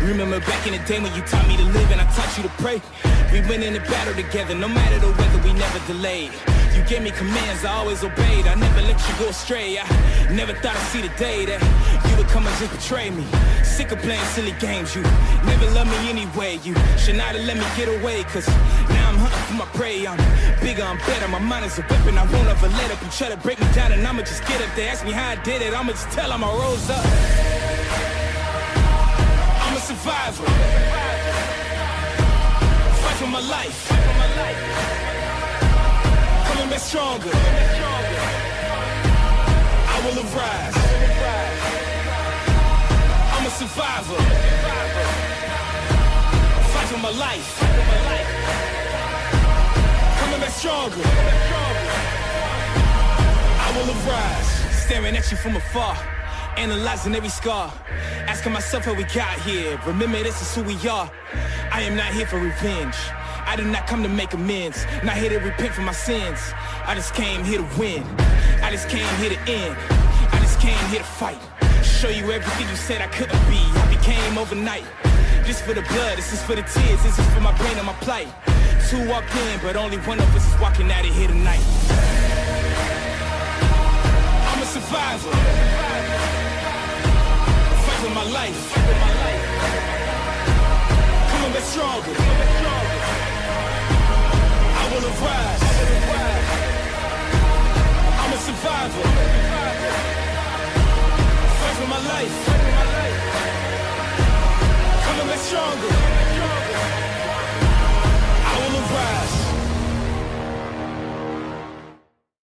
Remember back in the day when you taught me to live and I taught you to pray. We went in the battle together, no matter the weather, we never delayed. You gave me commands, I always obeyed. I never let you go astray. I never thought I'd see the day that you would come and just betray me. Sick of playing silly games, you never loved me anyway. You should not have let me get away, cause now I'm hunting for my prey. I'm bigger, I'm better, my mind is a weapon. I won't ever let up. You try to break me down and I'ma just get up. They ask me how I did it, I'ma just tell them I rose up. I'm a survivor. Fight for my life. Coming back stronger. I will arise. I'm a survivor. Fight for my life. Coming back stronger. I will arise. Staring at you from afar, analyzing every scar, asking myself how we got here. Remember, this is who we are. I am not here for revenge. I did not come to make amends. Not here to repent for my sins. I just came here to win. I just came here to end. I just came here to fight. Show you everything you said I couldn't be. I became overnight. This for the blood, this is for the tears, this is for my pain and my plight. Two walked in, but only one of us is walking out of here tonight. I'm a survivor. Fight for my life.